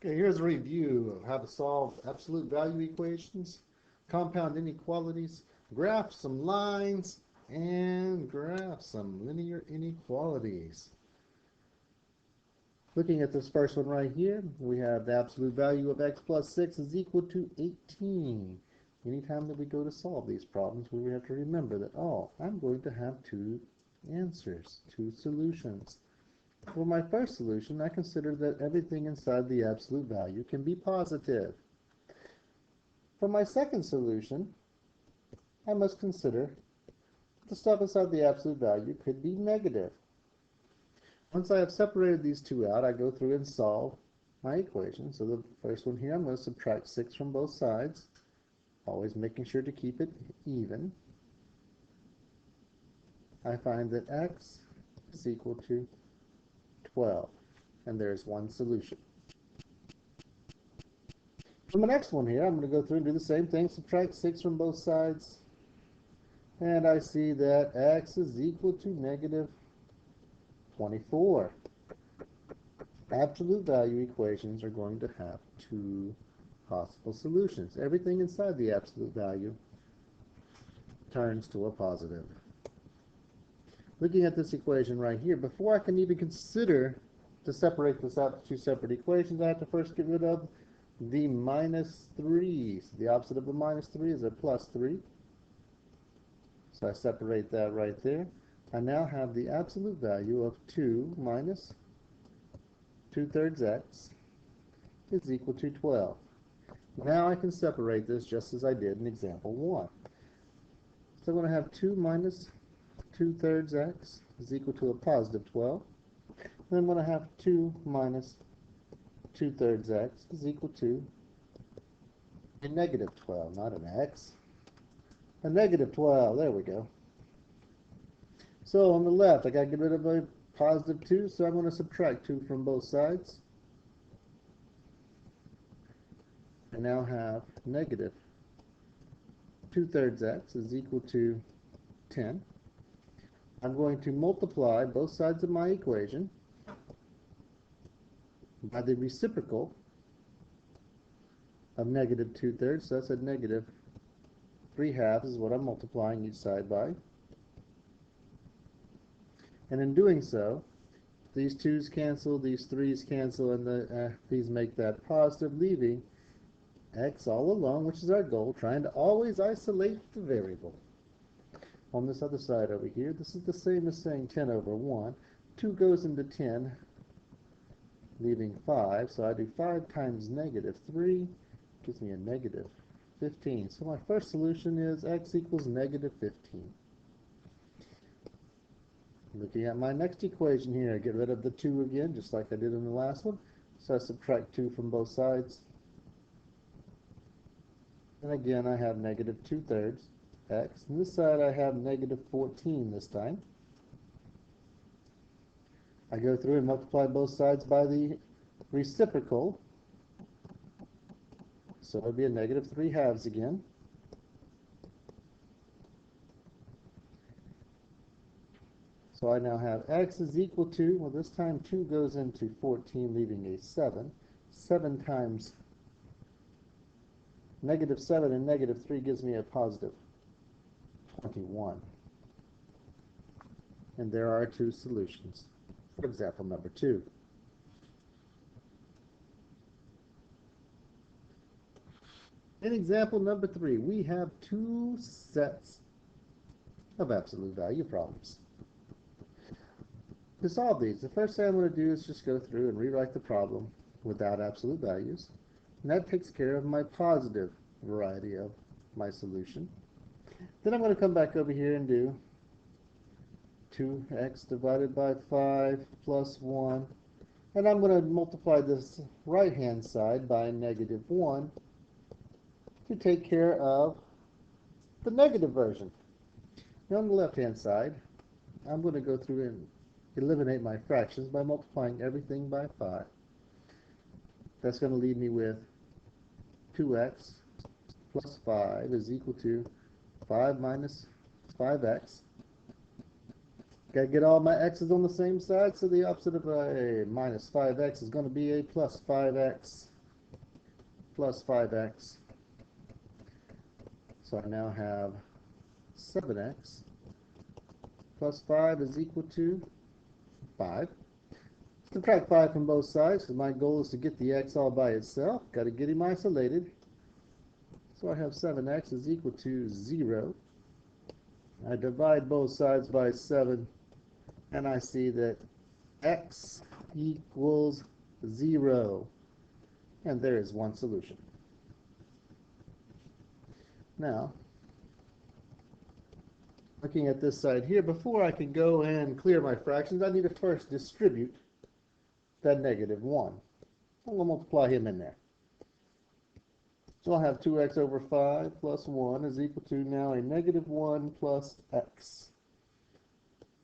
Okay, here's a review of how to solve absolute value equations, compound inequalities, graph some lines, and graph some linear inequalities. Looking at this first one right here, we have the absolute value of x plus 6 is equal to 18. Anytime that we go to solve these problems, we have to remember that, oh, I'm going to have two answers, two solutions. For my first solution, I consider that everything inside the absolute value can be positive. For my second solution, I must consider the stuff inside the absolute value could be negative. Once I have separated these two out, I go through and solve my equation. So the first one here, I'm going to subtract 6 from both sides, always making sure to keep it even. I find that x is equal to 12, and there's one solution. For my next one here, I'm going to go through and do the same thing, subtract 6 from both sides, and I see that x is equal to negative 24. Absolute value equations are going to have two possible solutions. Everything inside the absolute value turns to a positive. Looking at this equation right here, before I can even consider to separate this out to two separate equations, I have to first get rid of the minus 3. So the opposite of a minus 3 is a plus 3. So I separate that right there. I now have the absolute value of 2 minus 2/3 x is equal to 12. Now I can separate this just as I did in example 1. So I'm going to have 2 minus 2/3 x is equal to a positive 12. Then I'm going to have 2 minus 2/3 x is equal to a negative 12, not an x. A negative 12, there we go. So on the left, I got to get rid of a positive 2, so I'm going to subtract 2 from both sides. I now have negative 2/3 x is equal to 10. I'm going to multiply both sides of my equation by the reciprocal of negative 2/3. So that's a negative 3/2 is what I'm multiplying each side by. And in doing so, these 2's cancel, these 3's cancel, and these make that positive, leaving x all alone, which is our goal, trying to always isolate the variable. On this other side over here, this is the same as saying 10 over 1. 2 goes into 10, leaving 5. So I do 5 times negative 3, gives me a negative 15. So my first solution is x equals negative 15. Looking at my next equation here, I get rid of the 2 again, just like I did in the last one. So I subtract 2 from both sides. And again, I have negative 2/3 x. On this side, I have negative 14 this time. I go through and multiply both sides by the reciprocal. So it would be a negative 3/2 again. So I now have x is equal to, well, this time 2 goes into 14, leaving a 7. 7 times negative 7 and negative 3 gives me a positive 21. And there are two solutions for example number 2. In example number 3, we have two sets of absolute value problems. To solve these, the first thing I'm going to do is just go through and rewrite the problem without absolute values. And that takes care of my positive variety of my solution. Then I'm going to come back over here and do 2x divided by 5 plus 1. And I'm going to multiply this right-hand side by negative 1 to take care of the negative version. Now on the left-hand side, I'm going to go through and eliminate my fractions by multiplying everything by 5. That's going to leave me with 2x plus 5 is equal to 5 minus 5x. Got to get all my x's on the same side, so the opposite of a minus 5x is going to be a plus 5x plus 5x. So I now have 7x plus 5 is equal to 5. Subtract 5 from both sides, because my goal is to get the x all by itself. Got to get him isolated. So I have 7x is equal to 0. I divide both sides by 7, and I see that x equals 0. And there is one solution. Now, looking at this side here, before I can go and clear my fractions, I need to first distribute that negative 1. I'm going to multiply him in there. So I'll have 2x over 5 plus 1 is equal to now a negative 1 plus x.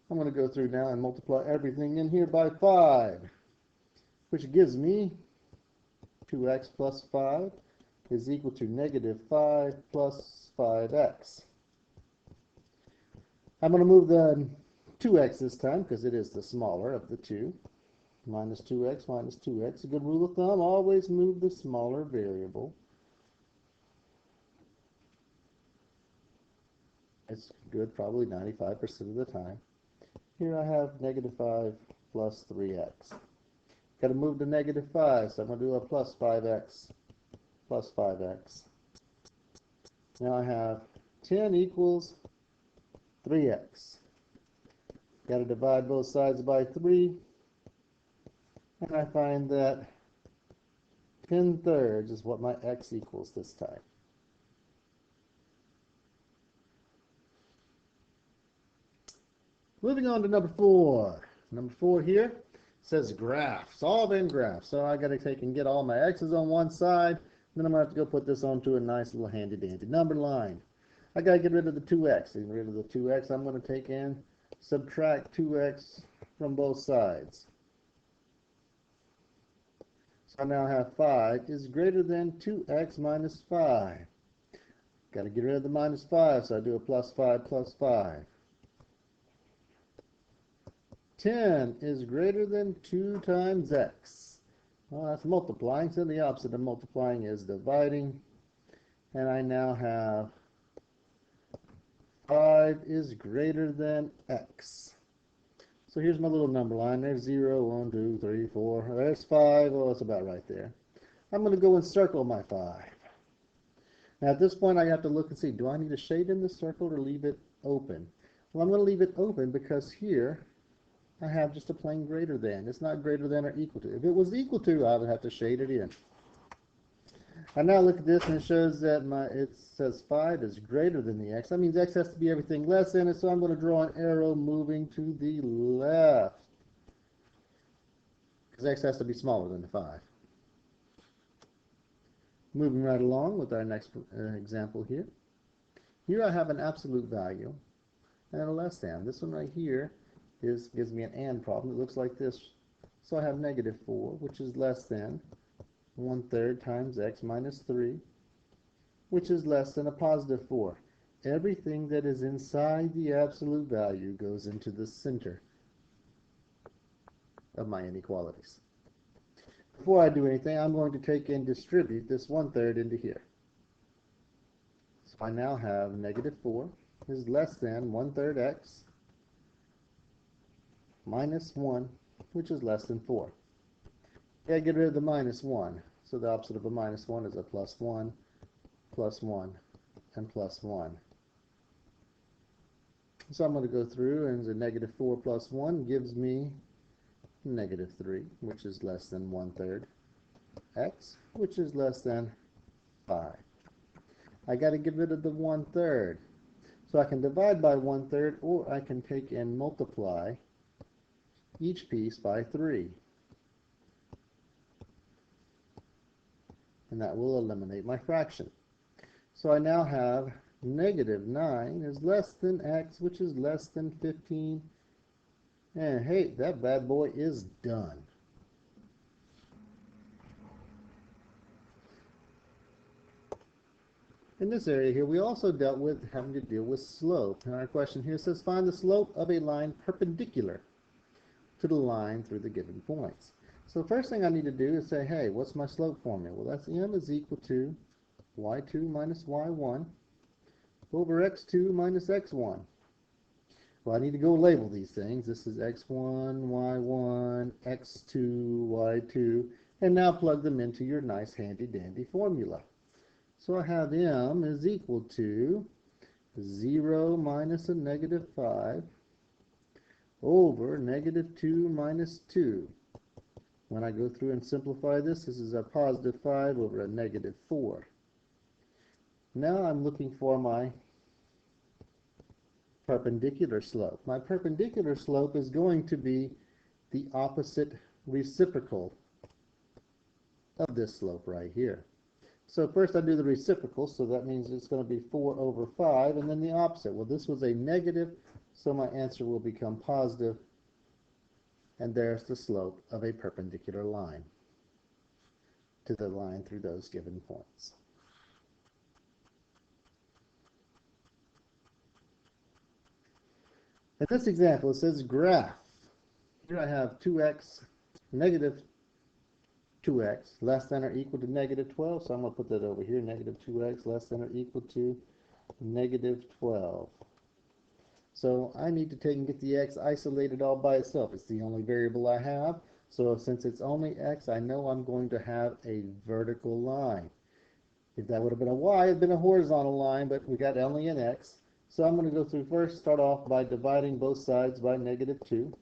I'm going to go through now and multiply everything in here by 5, which gives me 2x plus 5 is equal to negative 5 plus 5x. I'm going to move the 2x this time because it is the smaller of the two. Minus 2x minus 2x. A good rule of thumb, always move the smaller variable. It's good probably 95% of the time. Here I have negative 5 plus 3x. Got to move to negative 5, so I'm going to do a plus 5x plus 5x. Now I have 10 equals 3x. Got to divide both sides by 3, and I find that 10 thirds is what my x equals this time. Moving on to number 4. Number 4 here says graph. Solve in graph. So I got to take and get all my x's on one side. Then I'm going to have to go put this onto a nice little handy dandy number line. I got to get rid of the 2x. Get rid of the 2x. I'm going to take and subtract 2x from both sides. So I now have 5 is greater than 2x minus 5. Got to get rid of the minus 5, so I do a plus 5 plus 5. 10 is greater than 2 times x. Well, that's multiplying, so the opposite of multiplying is dividing. And I now have 5 is greater than x. So here's my little number line. There's 0, 1, 2, 3, 4. There's 5. Oh, it's about right there. I'm going to go and circle my 5. Now at this point I have to look and see, do I need to shade in the circle or leave it open? Well, I'm going to leave it open because here I have just a plain greater than. It's not greater than or equal to. If it was equal to, I would have to shade it in. I now look at this and it shows that it says 5 is greater than the x. That means x has to be everything less than it, so I'm going to draw an arrow moving to the left. Because x has to be smaller than the 5. Moving right along with our next example here. Here I have an absolute value and a less than. This one right here gives me an and problem. It looks like this. So I have negative 4, which is less than 1/3 times x minus 3, which is less than a positive 4. Everything that is inside the absolute value goes into the center of my inequalities. Before I do anything, I'm going to take and distribute this 1/3 into here. So I now have negative 4 is less than 1/3 x minus 1, which is less than 4. Yeah, get rid of the minus 1. So the opposite of a minus 1 is a plus 1, and plus 1. So I'm going to go through, and the negative 4 plus 1 gives me negative 3, which is less than 1/3 x, which is less than 5. I got to get rid of the 1/3. So I can divide by 1/3, or I can take and multiply each piece by 3. And that will eliminate my fraction. So I now have negative 9 is less than x, which is less than 15. And hey, that bad boy is done. In this area here, we also dealt with having to deal with slope. And our question here says, find the slope of a line perpendicular to the line through the given points. So the first thing I need to do is say, hey, what's my slope formula? Well, that's m is equal to y2 minus y1 over x2 minus x1. Well, I need to go label these things. This is x1, y1, x2, y2, and now plug them into your nice handy-dandy formula. So I have m is equal to 0 minus a negative 5 over negative 2 minus 2. When I go through and simplify this, this is a positive 5 over a negative 4. Now I'm looking for my perpendicular slope. My perpendicular slope is going to be the opposite reciprocal of this slope right here. So first I do the reciprocal, so that means it's going to be 4 over 5, and then the opposite. Well, this was a negative, so my answer will become positive, and there's the slope of a perpendicular line to the line through those given points. In this example, it says graph. Here I have 2x, negative 2x, less than or equal to negative 12. So I'm going to put that over here, negative 2x, less than or equal to negative 12. So I need to take and get the x isolated all by itself. It's the only variable I have. So since it's only x, I know I'm going to have a vertical line. If that would have been a y, it would have been a horizontal line, but we got only an x. So I'm going to go through first, start off by dividing both sides by negative 2.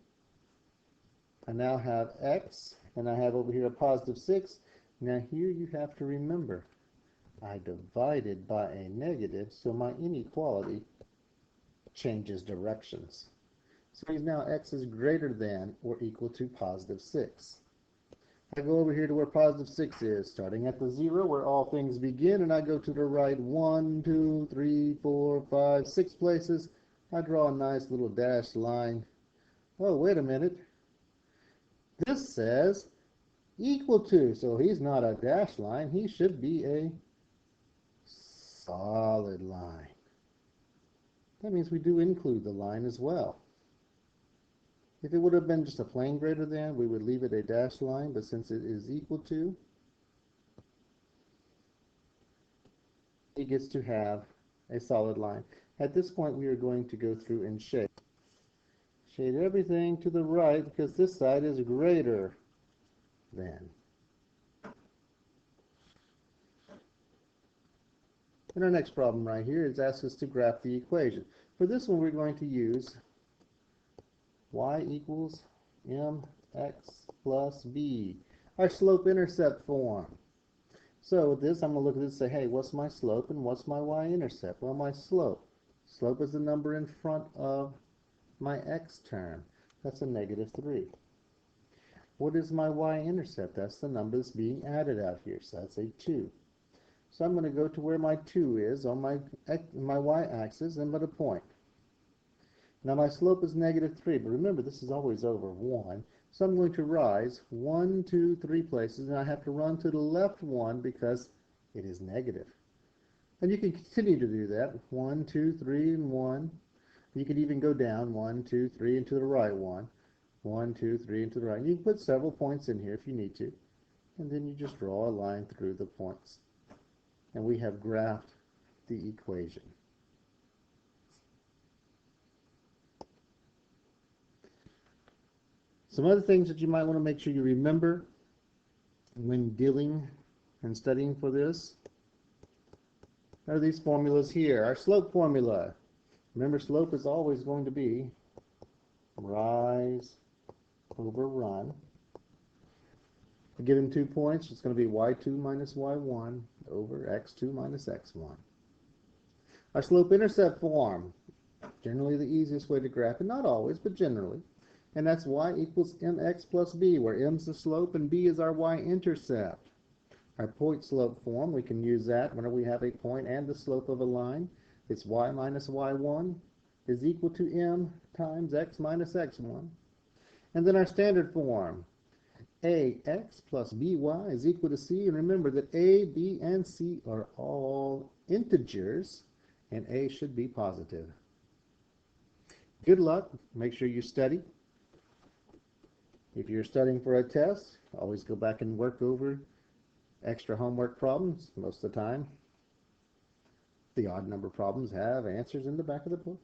I now have x, and I have over here a positive 6. Now here you have to remember, I divided by a negative, so my inequality changes directions. So now x is greater than or equal to positive 6. I go over here to where positive 6 is, starting at the 0 where all things begin, and I go to the right 1, 2, 3, 4, 5, 6 places. I draw a nice little dashed line. Oh, wait a minute. This says equal to, so he's not a dashed line. He should be a solid line. That means we do include the line as well. If it would have been just a plain greater than, we would leave it a dashed line, but since it is equal to, it gets to have a solid line. At this point, we are going to go through and shade. Shade everything to the right because this side is greater than. And our next problem right here is asked us to graph the equation. For this one, we're going to use y equals mx plus b, our slope-intercept form. So with this, I'm going to look at this and say, hey, what's my slope and what's my y-intercept? Well, my slope. Slope is the number in front of my x term. That's a negative 3. What is my y-intercept? That's the number that's being added out here, so that's a 2. So I'm going to go to where my 2 is on my y-axis and put a point. Now my slope is negative 3, but remember this is always over 1. So I'm going to rise 1, 2, 3 places, and I have to run to the left 1 because it is negative. And you can continue to do that. 1, 2, 3, and 1. You could even go down 1, 2, 3, and to the right 1. 1, 2, 3, and to the right. You can put several points in here if you need to. And then you just draw a line through the points. And we have graphed the equation. Some other things that you might want to make sure you remember when dealing and studying for this are these formulas here. Our slope formula. Remember, slope is always going to be rise over run. Given 2 points, it's going to be y2 minus y1 over x2 minus x1. Our slope-intercept form, generally the easiest way to graph it, not always, but generally. And that's y equals mx plus b, where m is the slope and b is our y-intercept. Our point slope form, we can use that whenever we have a point and the slope of a line. It's y minus y1 is equal to m times x minus x1. And then our standard form, ax plus by is equal to c. And remember that a, b, and c are all integers, and A should be positive. Good luck. Make sure you study. If you're studying for a test, always go back and work over extra homework problems. Most of the time, the odd number problems have answers in the back of the book.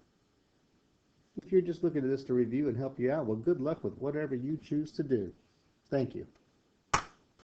If you're just looking at this to review and help you out, well, good luck with whatever you choose to do. Thank you.